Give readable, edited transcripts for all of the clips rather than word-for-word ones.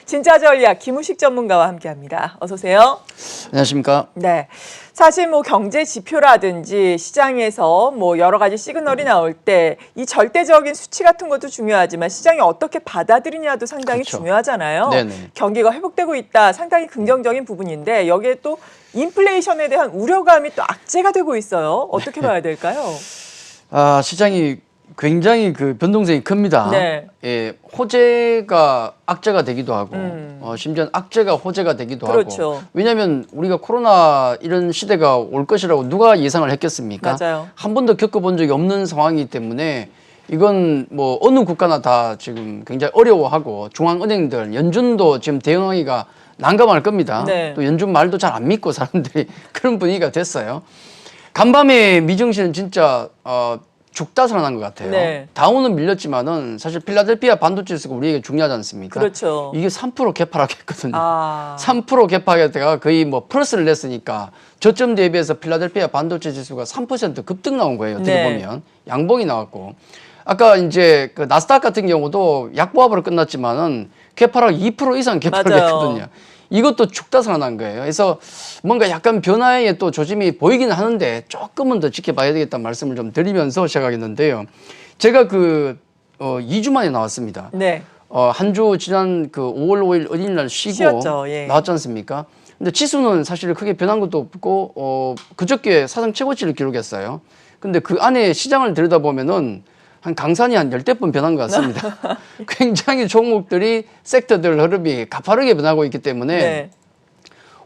진짜 전략 김우식 전문가와 함께합니다. 어서 오세요. 안녕하십니까? 네, 사실 뭐 경제 지표라든지 시장에서 뭐 여러 가지 시그널이 나올 때 이 절대적인 수치 같은 것도 중요하지만 시장이 어떻게 받아들이냐도 상당히 그렇죠. 중요하잖아요. 네네. 경기가 회복되고 있다, 상당히 긍정적인 부분인데 여기에 또 인플레이션에 대한 우려감이 또 악재가 되고 있어요. 어떻게 봐야 될까요? 아, 시장이 굉장히 그 변동성이 큽니다. 네. 예, 호재가 악재가 되기도 하고, 심지어 악재가 호재가 되기도 그렇죠. 하고. 왜냐하면 우리가 코로나 이런 시대가 올 것이라고 누가 예상을 했겠습니까? 맞아요. 한 번도 겪어본 적이 없는 상황이기 때문에 이건 뭐 어느 국가나 다 지금 굉장히 어려워하고 중앙은행들, 연준도 지금 대응하기가 난감할 겁니다. 네. 또 연준 말도 잘 안 믿고 사람들이 그런 분위기가 됐어요. 간밤에 미증시는 진짜 죽다 살아난 것 같아요. 네. 다운은 밀렸지만은 사실 필라델피아 반도체 지수가 우리에게 중요하지 않습니까? 그렇죠. 이게 3% 개파락했거든요. 아. 3% 개파락했다가 거의 뭐 플러스를 냈으니까 저점 대비해서 필라델피아 반도체 지수가 3% 급등 나온 거예요. 어떻게 네. 보면 양봉이 나왔고, 아까 이제 그 나스닥 같은 경우도 약보합으로 끝났지만은 개파락 2% 이상 개파락을 맞아요. 했거든요. 이것도 죽다 살아난 거예요. 그래서 뭔가 약간 변화에 또 조짐이 보이기는 하는데 조금은 더 지켜봐야 되겠다는 말씀을 좀 드리면서 시작하겠는데요. 제가 2주 만에 나왔습니다. 네. 한 주 지난 그 5월 5일 어린이날 쉬고 쉬었죠. 예. 나왔지 않습니까? 근데 지수는 사실 크게 변한 것도 없고, 그저께 사상 최고치를 기록했어요. 근데 그 안에 시장을 들여다보면은 한 강산이 한 10대 번 변한 것 같습니다. 굉장히 종목들이 섹터들 흐름이 가파르게 변하고 있기 때문에 네.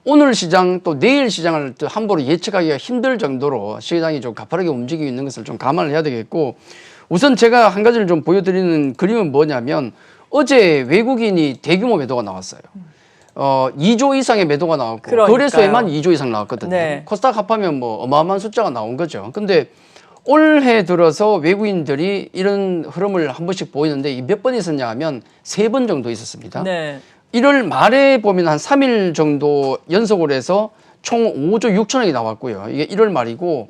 오늘 시장 또 내일 시장을 또 함부로 예측하기가 힘들 정도로 시장이 좀 가파르게 움직이고 있는 것을 좀 감안을 해야 되겠고, 우선 제가 한 가지를 좀 보여드리는 그림은 뭐냐면 어제 외국인이 대규모 매도가 나왔어요. 2조 이상의 매도가 나왔고 그러니까요. 거래소에만 2조 이상 나왔거든요. 네. 코스닥 합하면 뭐 어마어마한 숫자가 나온 거죠. 근데 올해 들어서 외국인들이 이런 흐름을 한 번씩 보이는데 이 몇 번 있었냐 하면 3번 정도 있었습니다. 네. 1월 말에 보면 한 3일 정도 연속으로 해서 총 5조 6천억이 나왔고요. 이게 1월 말이고,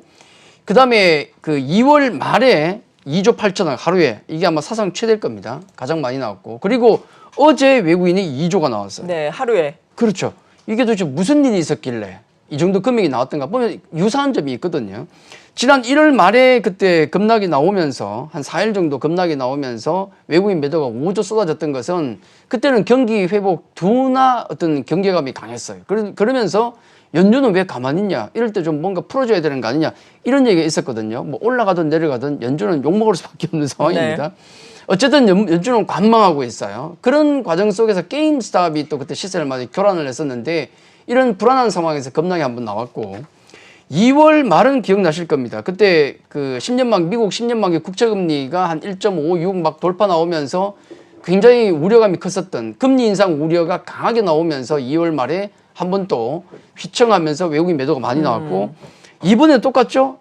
그 다음에 그 2월 말에 2조 8천억 하루에, 이게 아마 사상 최대일 겁니다. 가장 많이 나왔고, 그리고 어제 외국인이 2조가 나왔어요. 네. 하루에. 그렇죠. 이게 도대체 무슨 일이 있었길래 이 정도 금액이 나왔던가 보면 유사한 점이 있거든요. 지난 1월 말에 그때 급락이 나오면서 한 4일 정도 급락이 나오면서 외국인 매도가 5조 쏟아졌던 것은 그때는 경기 회복 둔화 어떤 경계감이 강했어요. 그러면서 연준은 왜 가만히 있냐, 이럴 때 좀 뭔가 풀어줘야 되는 거 아니냐, 이런 얘기가 있었거든요. 뭐 올라가든 내려가든 연준은 욕먹을 수밖에 없는 상황입니다. 네. 어쨌든 연준은 관망하고 있어요. 그런 과정 속에서 게임스탑이 또 그때 시세를 많이 교란을 했었는데 이런 불안한 상황에서 급락이 한번 나왔고, 2월 말은 기억나실 겁니다. 그때 그 10년만 미국 10년만기 국채금리가 한 1.56 막 돌파 나오면서 굉장히 우려감이 컸었던 금리 인상 우려가 강하게 나오면서 2월 말에 한 번 또 휘청하면서 외국인 매도가 많이 나왔고, 이번에 똑같죠?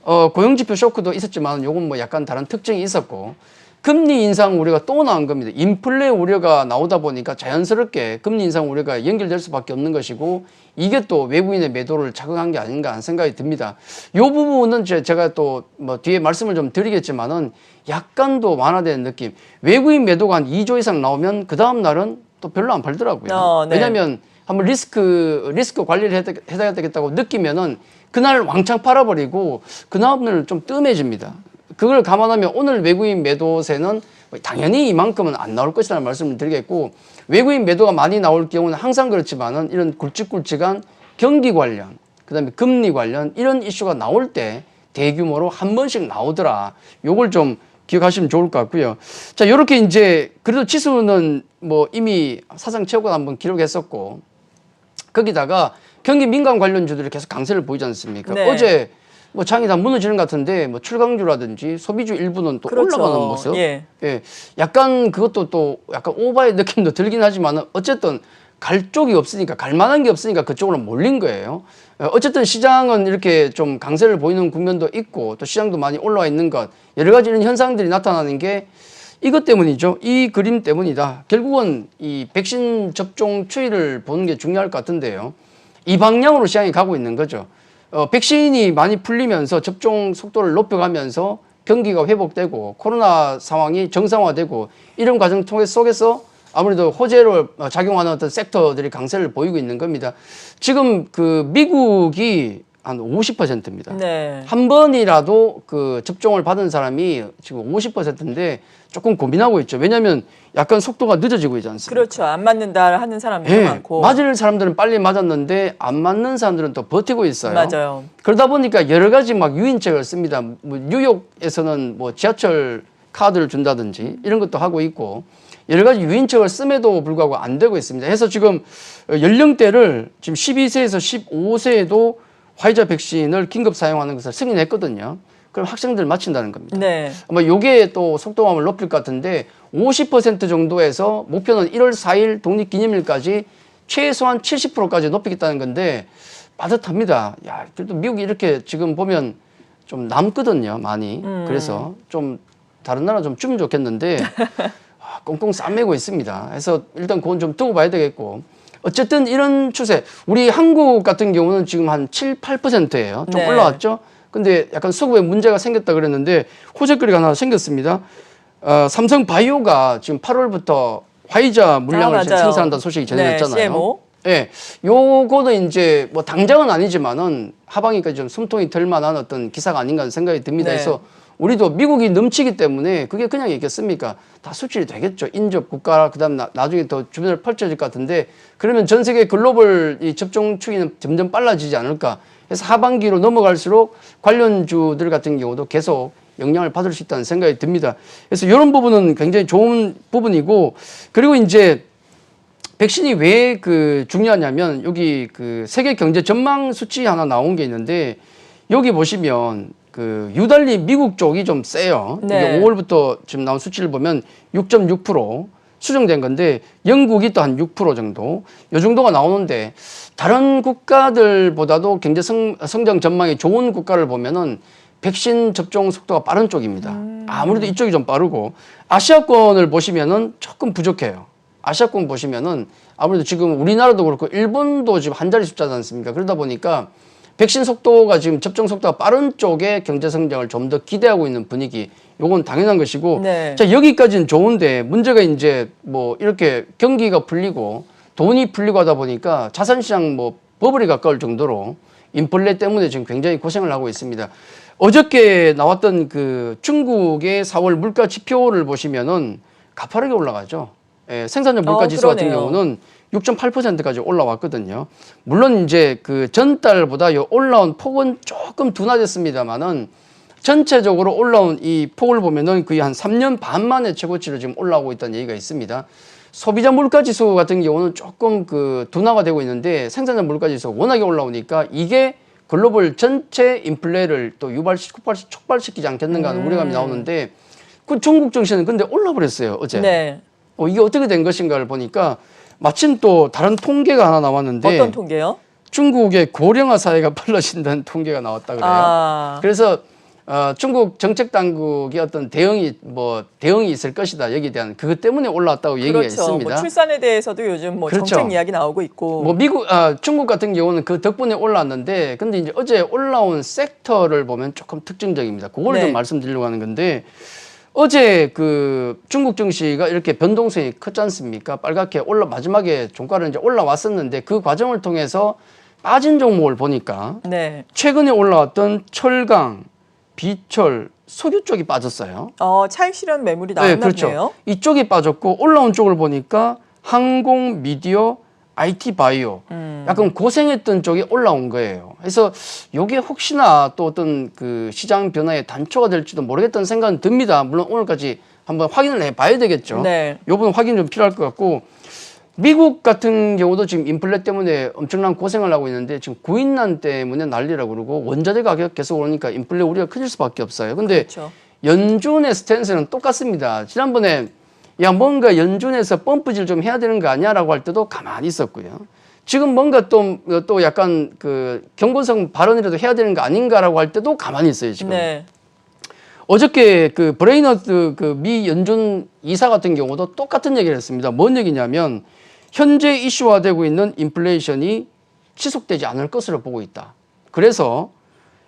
고용지표 쇼크도 있었지만 요건 뭐 약간 다른 특징이 있었고, 금리 인상 우려가 또 나온 겁니다. 인플레 우려가 나오다 보니까 자연스럽게 금리 인상 우려가 연결될 수밖에 없는 것이고, 이게 또 외국인의 매도를 자극한 게 아닌가 하는 생각이 듭니다. 이 부분은 제가 또 뭐 뒤에 말씀을 좀 드리겠지만은 약간 더 완화되는 느낌. 외국인 매도가 한 2조 이상 나오면 그 다음 날은 또 별로 안 팔더라고요. 네. 왜냐하면 한번 리스크 관리를 해야 되겠다고 느끼면은 그날 왕창 팔아버리고 그 다음날 좀 뜸해집니다. 그걸 감안하면 오늘 외국인 매도세는 당연히 이만큼은 안 나올 것이라는 말씀을 드리겠고, 외국인 매도가 많이 나올 경우는 항상 그렇지만은 이런 굵직굵직한 경기 관련, 그다음에 금리 관련 이런 이슈가 나올 때 대규모로 한 번씩 나오더라. 요걸 좀 기억하시면 좋을 것 같고요. 자, 요렇게 이제 그래도 지수는 뭐 이미 사상 최고가 한번 기록했었고, 거기다가 경기 민감 관련주들이 계속 강세를 보이지 않습니까? 네. 어제 뭐 장이 다 무너지는 것 같은데 뭐 출강주라든지 소비주 일부는 또 그렇죠. 올라가는 모습. 예. 예. 약간 그것도 또 약간 오바의 느낌도 들긴 하지만 어쨌든 갈 쪽이 없으니까, 갈 만한 게 없으니까 그쪽으로 몰린 거예요. 어쨌든 시장은 이렇게 좀 강세를 보이는 국면도 있고 또 시장도 많이 올라와 있는 것, 여러 가지 이런 현상들이 나타나는 게 이것 때문이죠. 이 그림 때문이다. 결국은 이 백신 접종 추이를 보는 게 중요할 것 같은데요. 이 방향으로 시장이 가고 있는 거죠. 백신이 많이 풀리면서 접종 속도를 높여가면서 경기가 회복되고 코로나 상황이 정상화되고 이런 과정 속에서 아무래도 호재로 작용하는 어떤 섹터들이 강세를 보이고 있는 겁니다. 지금 그 미국이 한 50%입니다. 네. 한 번이라도 그 접종을 받은 사람이 지금 50%인데 조금 고민하고 있죠. 왜냐하면 약간 속도가 늦어지고 있지 않습니까? 그렇죠. 안 맞는다 하는 사람들도 예, 많고. 맞을 사람들은 빨리 맞았는데 안 맞는 사람들은 또 버티고 있어요. 맞아요. 그러다 보니까 여러 가지 막 유인책을 씁니다. 뭐 뉴욕에서는 뭐 지하철 카드를 준다든지 이런 것도 하고 있고 여러 가지 유인책을 씀에도 불구하고 안 되고 있습니다. 해서 지금 연령대를 지금 12세에서 15세에도 화이자 백신을 긴급 사용하는 것을 승인했거든요. 그럼 학생들 맞춘다는 겁니다. 네. 아마 요게 또 속도감을 높일 것 같은데 50% 정도에서 목표는 1월 4일 독립기념일까지 최소한 70%까지 높이겠다는 건데 빠듯합니다. 야, 그래도 미국이 이렇게 지금 보면 좀 남거든요, 많이. 그래서 좀 다른 나라 좀 주면 좋겠는데 꽁꽁 싸매고 있습니다. 그래서 일단 그건 좀 두고 봐야 되겠고. 어쨌든 이런 추세, 우리 한국 같은 경우는 지금 한 7, 8%예요. 좀 네. 올라왔죠? 근데 약간 수급에 문제가 생겼다 그랬는데 호재거리가 하나 생겼습니다. 삼성 바이오가 지금 8월부터 화이자 물량을 맞아요. 생산한다는 소식이 전해졌잖아요. 네, CMO. 예, 요거는 이제 뭐 당장은 아니지만은 하반기까지 좀 숨통이 들 만한 어떤 기사가 아닌가 하는 생각이 듭니다. 네. 그래서 우리도 미국이 넘치기 때문에 그게 그냥 있겠습니까? 다 수출이 되겠죠. 인접 국가, 그 다음 나중에 더 주변을 펼쳐질 것 같은데 그러면 전 세계 글로벌 이 접종 추이는 점점 빨라지지 않을까. 그래서 하반기로 넘어갈수록 관련주들 같은 경우도 계속 영향을 받을 수 있다는 생각이 듭니다. 그래서 이런 부분은 굉장히 좋은 부분이고 그리고 이제 백신이 왜 그 중요하냐면 여기 그 세계 경제 전망 수치 하나 나온 게 있는데 여기 보시면 그 유달리 미국 쪽이 좀 세요. 네. 이게 5월부터 지금 나온 수치를 보면 6.6% 수정된 건데 영국이 또 한 6% 정도 이 정도가 나오는데 다른 국가들보다도 경제 성장 전망이 좋은 국가를 보면은 백신 접종 속도가 빠른 쪽입니다. 아무래도 이쪽이 좀 빠르고 아시아권을 보시면은 조금 부족해요. 아시아권 보시면은 아무래도 지금 우리나라도 그렇고 일본도 지금 한 자리 숫자지 않습니까? 그러다 보니까 백신 속도가 지금 접종 속도가 빠른 쪽에 경제 성장을 좀 더 기대하고 있는 분위기. 요건 당연한 것이고. 네. 자, 여기까지는 좋은데 문제가 이제 뭐 이렇게 경기가 풀리고 돈이 풀리고 하다 보니까 자산시장 뭐 버블이 가까울 정도로 인플레 때문에 지금 굉장히 고생을 하고 있습니다. 어저께 나왔던 그 중국의 4월 물가 지표를 보시면은 가파르게 올라가죠. 예, 생산자 물가 지수 같은 그러네요. 경우는 6.8%까지 올라왔거든요. 물론 이제 그 전달보다 요 올라온 폭은 조금 둔화됐습니다만은 전체적으로 올라온 이 폭을 보면은 거의 한 3년 반 만에 최고치로 지금 올라오고 있다는 얘기가 있습니다. 소비자 물가 지수 같은 경우는 조금 그 둔화가 되고 있는데 생산자 물가 지수가 워낙에 올라오니까 이게 글로벌 전체 인플레를 또 촉발시키지 않겠는가 하는 우려감이 나오는데 그 중국 증시는 근데 올라버렸어요, 어제. 네. 이게 어떻게 된 것인가를 보니까 마침 또 다른 통계가 하나 나왔는데 어떤 통계요? 중국의 고령화 사회가 빨라진다는 통계가 나왔다 그래요. 아. 그래서 중국 정책 당국이 어떤 대응이 있을 것이다 여기에 대한 그것 때문에 올라왔다고 얘기가 그렇죠. 있습니다. 뭐 출산에 대해서도 요즘 뭐 그렇죠. 정책 이야기 나오고 있고. 뭐 중국 같은 경우는 그 덕분에 올랐는데 근데 이제 어제 올라온 섹터를 보면 조금 특징적입니다. 그걸 네. 좀 말씀드리려고 하는 건데 어제 그 중국 증시가 이렇게 변동성이 컸지 않습니까? 빨갛게 마지막에 종가를 이제 올라왔었는데 그 과정을 통해서 빠진 종목을 보니까 네. 최근에 올라왔던 철강, 비철, 석유 쪽이 빠졌어요. 차익 실현 매물이 나왔나 그렇죠. 보네요. 이쪽이 빠졌고 올라온 쪽을 보니까 항공, 미디어, IT 바이오 약간 고생했던 쪽이 올라온 거예요. 그래서 이게 혹시나 또 어떤 그 시장 변화의 단초가 될지도 모르겠다는 생각은 듭니다. 물론 오늘까지 한번 확인을 해봐야 되겠죠. 네. 이 부분 확인 좀 필요할 것 같고 미국 같은 경우도 지금 인플레 때문에 엄청난 고생을 하고 있는데 지금 구인난 때문에 난리라고 그러고 원자재 가격 계속 오르니까 인플레 우려가 커질 수밖에 없어요. 근데 그렇죠. 연준의 스탠스는 똑같습니다. 지난번에 야 뭔가 연준에서 펌프질 좀 해야 되는 거 아니야라고 할 때도 가만히 있었고요. 지금 뭔가 또 약간 그 경고성 발언이라도 해야 되는 거 아닌가라고 할 때도 가만히 있어요 지금. 네. 어저께 그 브레이너드 그 미 연준 이사 같은 경우도 똑같은 얘기를 했습니다. 뭔 얘기냐면 현재 이슈화되고 있는 인플레이션이 지속되지 않을 것으로 보고 있다. 그래서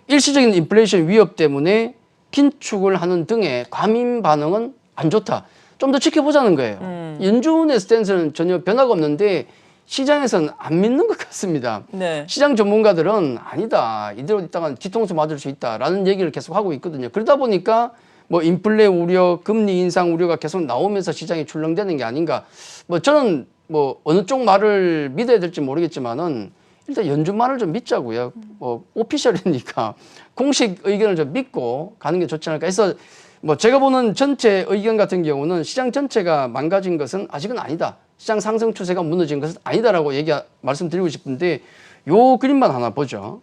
일시적인 인플레이션 위협 때문에 긴축을 하는 등의 과민 반응은 안 좋다. 좀 더 지켜보자는 거예요. 연준의 스탠스는 전혀 변화가 없는데 시장에서는 안 믿는 것 같습니다. 네. 시장 전문가들은 아니다. 이대로 있다가 뒤통수 맞을 수 있다라는 얘기를 계속 하고 있거든요. 그러다 보니까 뭐 인플레 우려, 금리 인상 우려가 계속 나오면서 시장이 출렁대는 게 아닌가. 뭐 저는 뭐 어느 쪽 말을 믿어야 될지 모르겠지만은 일단 연준 말을 좀 믿자고요. 뭐 오피셜이니까 공식 의견을 좀 믿고 가는 게 좋지 않을까 해서 뭐 제가 보는 전체 의견 같은 경우는 시장 전체가 망가진 것은 아직은 아니다. 시장 상승 추세가 무너진 것은 아니다라고 말씀드리고 싶은데 요 그림만 하나 보죠.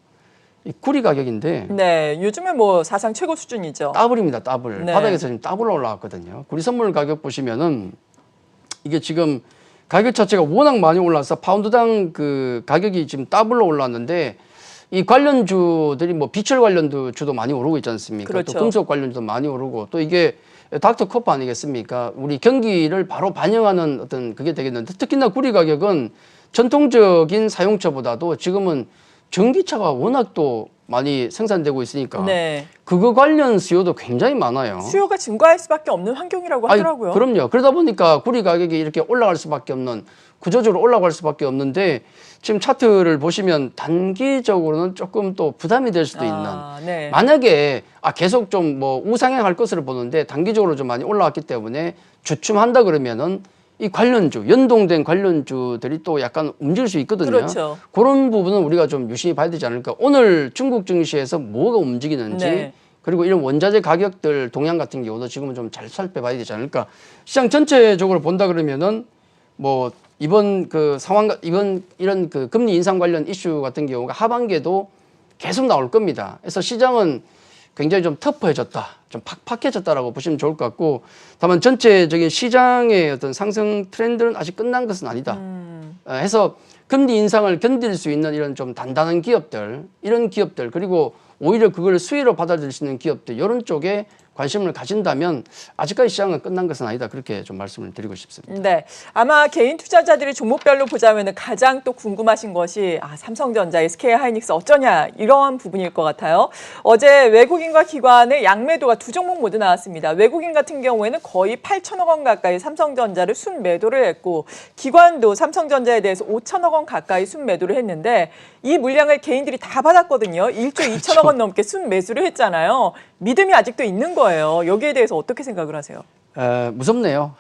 이 구리 가격인데 네, 요즘에 뭐 사상 최고 수준이죠. 더블입니다. 더블. 네. 바닥에서 지금 더블로 올라왔거든요. 구리 선물 가격 보시면은 이게 지금 가격 자체가 워낙 많이 올라서 파운드당 그 가격이 지금 더블로 올랐는데 이 관련주들이 뭐 비철 관련주도 많이 오르고 있지 않습니까? 그렇죠. 또 금속 관련주도 많이 오르고 또 이게 닥터 코프 아니겠습니까? 우리 경기를 바로 반영하는 어떤 그게 되겠는데 특히나 구리 가격은 전통적인 사용처보다도 지금은 전기차가 워낙 또 많이 생산되고 있으니까 네. 그거 관련 수요도 굉장히 많아요. 수요가 증가할 수밖에 없는 환경이라고 하더라고요. 그럼요. 그러다 보니까 구리 가격이 이렇게 올라갈 수밖에 없는 구조적으로 올라갈 수밖에 없는데 지금 차트를 보시면 단기적으로는 조금 또 부담이 될 수도 있는. 네. 만약에 계속 좀 뭐 우상향할 것으로 보는데 단기적으로 좀 많이 올라왔기 때문에 주춤한다 그러면은 이 관련주, 연동된 관련주들이 또 약간 움직일 수 있거든요. 그렇죠. 그런 부분은 우리가 좀 유심히 봐야 되지 않을까. 오늘 중국 증시에서 뭐가 움직이는지 네. 그리고 이런 원자재 가격들 동향 같은 경우도 지금은 좀 잘 살펴봐야 되지 않을까. 시장 전체적으로 본다 그러면은 뭐 이번 그 상황, 이런 그 금리 인상 관련 이슈 같은 경우가 하반기에도 계속 나올 겁니다. 그래서 시장은 굉장히 좀 터프해졌다, 좀 팍팍해졌다라고 보시면 좋을 것 같고, 다만 전체적인 시장의 어떤 상승 트렌드는 아직 끝난 것은 아니다. 해서 금리 인상을 견딜 수 있는 이런 좀 단단한 기업들, 이런 기업들, 그리고 오히려 그걸 수혜로 받아들일 수 있는 기업들, 이런 쪽에 관심을 가진다면 아직까지 시장은 끝난 것은 아니다. 그렇게 좀 말씀을 드리고 싶습니다. 네, 아마 개인 투자자들이 종목별로 보자면 가장 또 궁금하신 것이 삼성전자, SK하이닉스 어쩌냐 이런 부분일 것 같아요. 어제 외국인과 기관의 양매도가 두 종목 모두 나왔습니다. 외국인 같은 경우에는 거의 8천억 원 가까이 삼성전자를 순매도를 했고 기관도 삼성전자에 대해서 5천억 원 가까이 순매도를 했는데 이 물량을 개인들이 다 받았거든요. 1조 2천억 원 넘게 순매수를 했잖아요. 믿음이 아직도 있는 거예요. 여기에 대해서 어떻게 생각을 하세요? 무섭네요.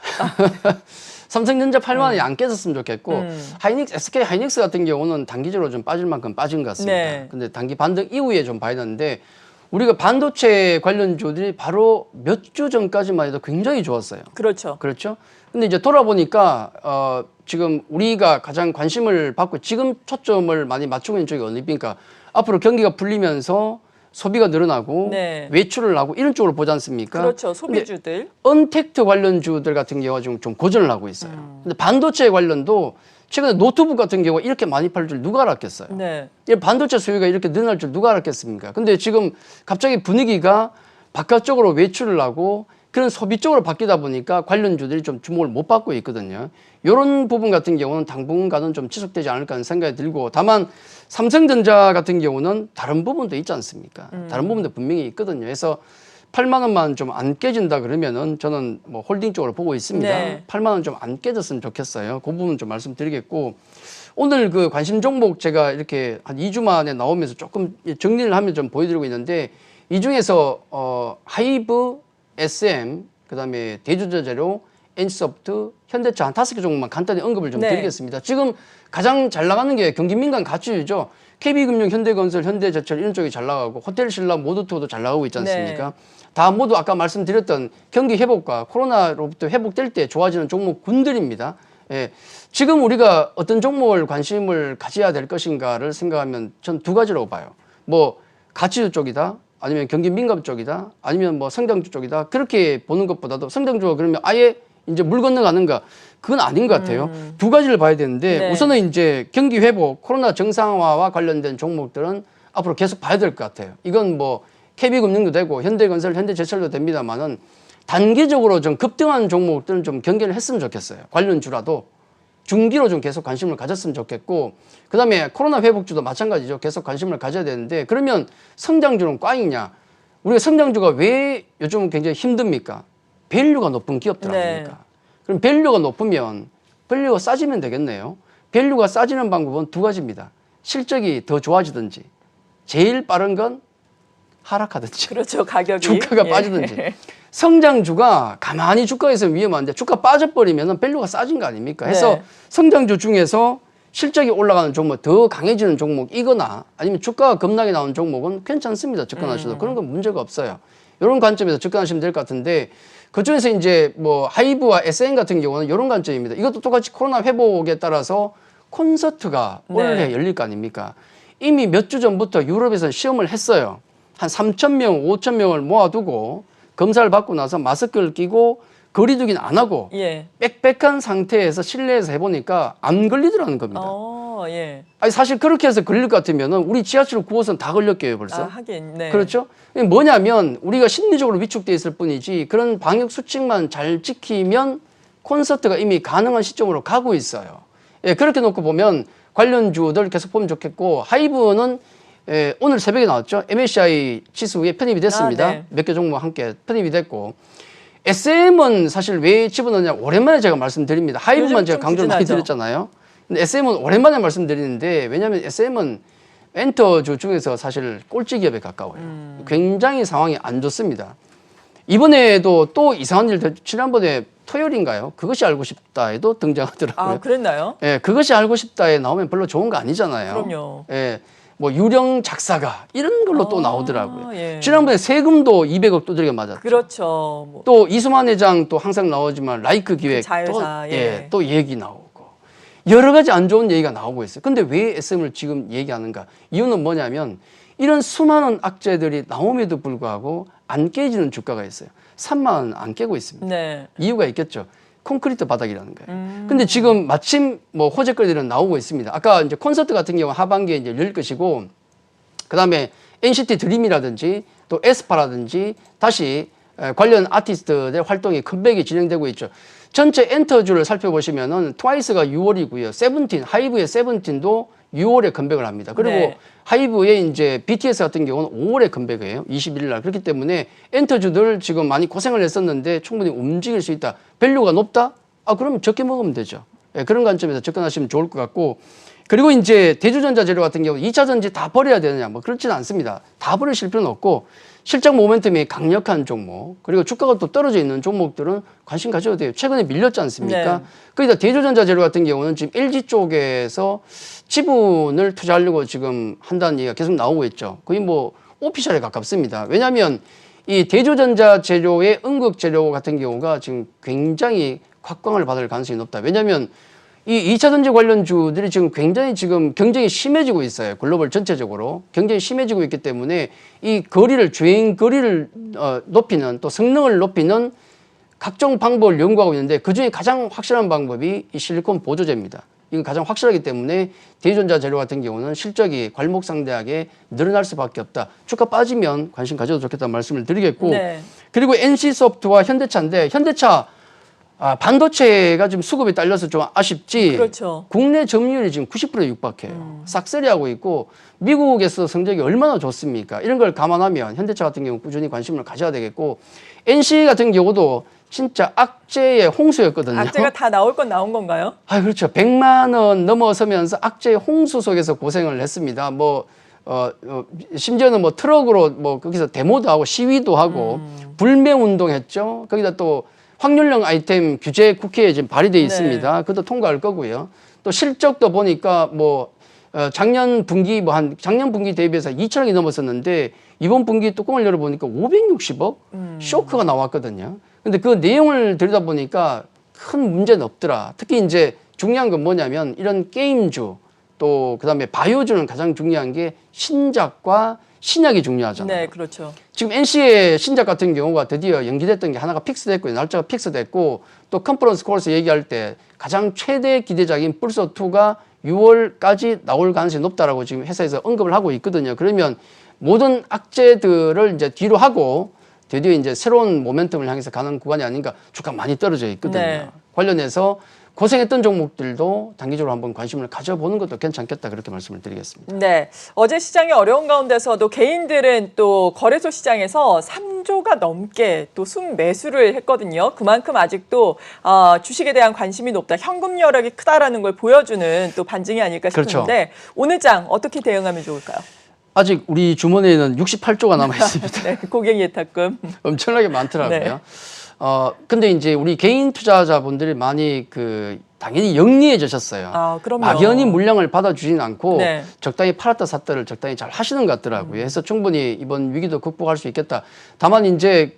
삼성전자 8만 원이 안 깨졌으면 좋겠고 SK 하이닉스 같은 경우는 단기적으로 좀 빠질 만큼 빠진 것 같습니다. 네. 근데 단기 반등 이후에 좀 봐야 되는데 우리가 반도체 관련주들이 바로 몇 주 전까지만 해도 굉장히 좋았어요. 그렇죠. 그렇죠. 근데 이제 돌아보니까 지금 우리가 가장 관심을 받고 지금 초점을 많이 맞추고 있는 쪽이 어디입니까? 앞으로 경기가 풀리면서 소비가 늘어나고 네. 외출을 하고 이런 쪽으로 보지 않습니까? 그렇죠. 소비주들. 언택트 관련주들 같은 경우가 지금 좀 고전을 하고 있어요. 근데 반도체 관련도 최근에 노트북 같은 경우가 이렇게 많이 팔 줄 누가 알았겠어요? 네. 이 반도체 수요가 이렇게 늘어날 줄 누가 알았겠습니까? 근데 지금 갑자기 분위기가 바깥쪽으로 외출을 하고 그런 소비 쪽으로 바뀌다 보니까 관련주들이 좀 주목을 못 받고 있거든요. 이런 부분 같은 경우는 당분간은 좀 지속되지 않을까 하는 생각이 들고, 다만 삼성전자 같은 경우는 다른 부분도 있지 않습니까? 다른 부분도 분명히 있거든요. 그래서 8만 원만 좀 안 깨진다 그러면은 저는 뭐 홀딩 쪽으로 보고 있습니다. 네. 8만 원 좀 안 깨졌으면 좋겠어요. 그 부분 좀 말씀드리겠고, 오늘 그 관심 종목 제가 이렇게 한 2주 만에 나오면서 조금 정리를 하면 좀 보여드리고 있는데, 이 중에서 하이브, SM, 그다음에 대주제재료, NC소프트, 현대차 한 5개 종목만 간단히 언급을 좀 네. 드리겠습니다. 지금 가장 잘 나가는 게 경기민간 가치주죠. KB금융, 현대건설, 현대제철 이런 쪽이 잘 나가고 호텔 신라 모두투어도 잘 나가고 있지 않습니까? 네. 다 모두 아까 말씀드렸던 경기 회복과 코로나로부터 회복될 때 좋아지는 종목군들입니다. 예. 지금 우리가 어떤 종목을 관심을 가져야 될 것인가를 생각하면 전 두 가지라고 봐요. 뭐 가치주 쪽이다, 아니면 경기 민감 쪽이다, 아니면 뭐 성장주 쪽이다. 그렇게 보는 것보다도 성장주가 그러면 아예 이제 물 건너가는가? 그건 아닌 것 같아요. 두 가지를 봐야 되는데 네. 우선은 이제 경기 회복, 코로나 정상화와 관련된 종목들은 앞으로 계속 봐야 될 것 같아요. 이건 뭐 KB금융도 되고 현대건설, 현대제철도 됩니다만은 단기적으로 좀 급등한 종목들은 좀 경계를 했으면 좋겠어요. 관련주라도 중기로 좀 계속 관심을 가졌으면 좋겠고, 그 다음에 코로나 회복주도 마찬가지죠. 계속 관심을 가져야 되는데, 그러면 성장주는 꽝이냐? 우리가 성장주가 왜 요즘은 굉장히 힘듭니까? 밸류가 높은 기업들 아닙니까? 네. 그럼 밸류가 높으면 밸류가 싸지면 되겠네요. 밸류가 싸지는 방법은 두 가지입니다. 실적이 더 좋아지든지 제일 빠른 건 하락하든지 그렇죠. 가격이. 주가가 예. 빠지든지. 성장주가 가만히 주가가 있으면 위험한데 주가 빠져버리면 밸류가 싸진 거 아닙니까? 해서 네. 성장주 중에서 실적이 올라가는 종목, 더 강해지는 종목이거나 아니면 주가가 급락이 나오는 종목은 괜찮습니다. 접근하셔도. 그런 건 문제가 없어요. 이런 관점에서 접근하시면 될 것 같은데 그중에서 이제 뭐 하이브와 SN 같은 경우는 이런 관점입니다. 이것도 똑같이 코로나 회복에 따라서 콘서트가 네. 올해 열릴 거 아닙니까? 이미 몇 주 전부터 유럽에서 시험을 했어요. 한 3,000명, 5,000명을 모아두고 검사를 받고 나서 마스크를 끼고 거리두기는 안 하고 예. 빽빽한 상태에서 실내에서 해보니까 안 걸리더라는 겁니다. 예. 아니 사실 그렇게 해서 걸릴 것 같으면 우리 지하철 9호선 다 걸렸게요 벌써. 하긴. 네. 그렇죠? 뭐냐면 우리가 심리적으로 위축돼 있을 뿐이지 그런 방역 수칙만 잘 지키면 콘서트가 이미 가능한 시점으로 가고 있어요. 예, 그렇게 놓고 보면 관련주들 계속 보면 좋겠고 하이브는 오늘 새벽에 나왔죠. MSCI 지수에 편입이 됐습니다. 네. 몇 개 종목 함께 편입이 됐고 SM은 사실 왜 집어넣냐 오랜만에 제가 말씀드립니다. 하이브만 요즘 제가 좀 강조를 많이 부진하죠. 드렸잖아요. 근데 SM은 오랜만에 말씀드리는데 왜냐하면 SM은 엔터주 중에서 사실 꼴찌 기업에 가까워요. 굉장히 상황이 안 좋습니다. 이번에도 또 이상한 일, 지난번에 토요일인가요? 그것이 알고 싶다에도 등장하더라고요. 그랬나요? 예, 그것이 알고 싶다에 나오면 별로 좋은 거 아니잖아요. 그럼요. 예, 뭐 유령 작사가 이런 걸로 또 나오더라고요. 예. 지난번에 세금도 200억 두드려 맞았죠. 그렇죠. 뭐. 또 이수만 회장 또 항상 나오지만 라이크 기획 자회사, 또, 예. 또 얘기 나오고 여러 가지 안 좋은 얘기가 나오고 있어요. 근데 왜 SM을 지금 얘기하는가? 이유는 뭐냐면 이런 수많은 악재들이 나옴에도 불구하고 안 깨지는 주가가 있어요. 3만 원 안 깨고 있습니다. 네. 이유가 있겠죠. 콘크리트 바닥이라는 거예요. 근데 지금 마침 뭐 호재거리들은 나오고 있습니다. 아까 이제 콘서트 같은 경우 하반기에 이제 열 것이고, 그 다음에 NCT 드림이라든지 또 에스파라든지 다시 관련 아티스트들 활동이 컴백이 진행되고 있죠. 전체 엔터주를 살펴보시면은 트와이스가 6월이고요. 세븐틴, 하이브의 세븐틴도 6월에 컴백을 합니다. 그리고 네. 하이브의 이제 BTS 같은 경우는 5월에 컴백이에요. 21일 날. 그렇기 때문에 엔터주들 지금 많이 고생을 했었는데 충분히 움직일 수 있다. 밸류가 높다? 그러면 적게 먹으면 되죠. 예, 그런 관점에서 접근하시면 좋을 것 같고. 그리고 이제 대주전자 재료 같은 경우 2차 전지 다 버려야 되느냐? 뭐 그렇지는 않습니다. 다 버리실 필요는 없고 실적 모멘텀이 강력한 종목 그리고 주가가 또 떨어져 있는 종목들은 관심 가져도 돼요. 최근에 밀렸지 않습니까? 네. 거기다 대주전자 재료 같은 경우는 지금 LG 쪽에서 지분을 투자하려고 지금 한다는 얘기가 계속 나오고 있죠. 거의 뭐 오피셜에 가깝습니다. 왜냐하면 이 대주전자 재료의 응급 재료 같은 경우가 지금 굉장히 곽광을 받을 가능성이 높다. 왜냐하면 이 2차 전지 관련주들이 지금 굉장히 지금 경쟁이 심해지고 있어요. 글로벌 전체적으로. 경쟁이 심해지고 있기 때문에 이 거리를, 주행 거리를 높이는 또 성능을 높이는 각종 방법을 연구하고 있는데 그중에 가장 확실한 방법이 이 실리콘 보조제입니다. 이건 가장 확실하기 때문에 대전자 재료 같은 경우는 실적이 괄목상대하게 늘어날 수밖에 없다. 주가 빠지면 관심 가져도 좋겠다는 말씀을 드리겠고 네. 그리고 NC소프트와 현대차인데 현대차 반도체가 지금 수급이 딸려서 좀 아쉽지. 그렇죠. 국내 점유율이 지금 90%에 육박해요. 싹쓸이 하고 있고 미국에서 성적이 얼마나 좋습니까? 이런 걸 감안하면 현대차 같은 경우 꾸준히 관심을 가져야 되겠고 NC 같은 경우도 진짜 악재의 홍수였거든요. 악재가 다 나올 건 나온 건가요? 그렇죠. 100만 원 넘어서면서 악재의 홍수 속에서 고생을 했습니다. 심지어는 뭐 트럭으로 뭐 거기서 데모도 하고 시위도 하고 불매 운동했죠. 거기다 또 확률형 아이템 규제 국회에 지금 발의되어 있습니다. 그것도 통과할 거고요. 또 실적도 보니까 작년 분기 작년 분기 대비해서 2천억이 넘었었는데 이번 분기 뚜껑을 열어보니까 560억 쇼크가 나왔거든요. 근데 그 내용을 들여다보니까 큰 문제는 없더라. 특히 이제 중요한 건 뭐냐면 이런 게임주 또 그다음에 바이오주는 가장 중요한 게 신작과 신약이 중요하잖아요. 네, 그렇죠. 지금 NC의 신작 같은 경우가 드디어 연기됐던 게 하나가 픽스됐고 날짜가 픽스됐고 또 컨퍼런스 콜에서 얘기할 때 가장 최대 기대작인 불소2가 6월까지 나올 가능성이 높다라고 지금 회사에서 언급을 하고 있거든요. 그러면 모든 악재들을 이제 뒤로 하고 드디어 이제 새로운 모멘텀을 향해서 가는 구간이 아닌가 주가 많이 떨어져 있거든요. 네. 관련해서 고생했던 종목들도 단기적으로 한번 관심을 가져보는 것도 괜찮겠다 그렇게 말씀을 드리겠습니다. 네, 어제 시장이 어려운 가운데서도 개인들은 또 거래소 시장에서 3조가 넘게 또 순매수를 했거든요. 그만큼 아직도 주식에 대한 관심이 높다, 현금 여력이 크다라는 걸 보여주는 또 반증이 아닐까 싶은데 그렇죠. 오늘 장 어떻게 대응하면 좋을까요? 아직 우리 주머니에는 68조가 남아 있습니다. 네, 고객 예탁금. 엄청나게 많더라고요. 네. 근데 이제 우리 개인 투자자분들이 많이 당연히 영리해지셨어요. 아, 그럼요. 막연히 물량을 받아주진 않고 네. 적당히 팔았다 샀다를 적당히 잘 하시는 것 같더라고요. 그래서 충분히 이번 위기도 극복할 수 있겠다. 다만 이제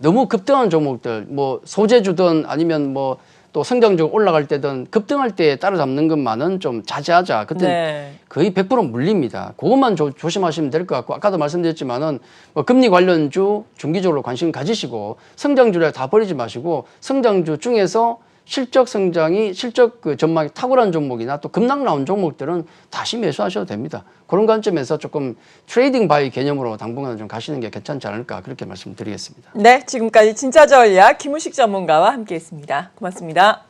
너무 급등한 종목들, 뭐 소재주든 아니면 뭐 또 성장주 올라갈 때든 급등할 때 따라잡는 것만은 좀 자제하자. 그때 네. 거의 100% 물립니다. 그것만 조심하시면 될 것 같고, 아까도 말씀드렸지만은 뭐 금리 관련주 중기적으로 관심 가지시고 성장주를 다 버리지 마시고 성장주 중에서 실적 전망이 탁월한 종목이나 또 급락 나온 종목들은 다시 매수하셔도 됩니다. 그런 관점에서 조금 트레이딩 바이 개념으로 당분간은 좀 가시는 게 괜찮지 않을까 그렇게 말씀드리겠습니다. 네, 지금까지 진짜 전략 김우식 전문가와 함께했습니다. 고맙습니다.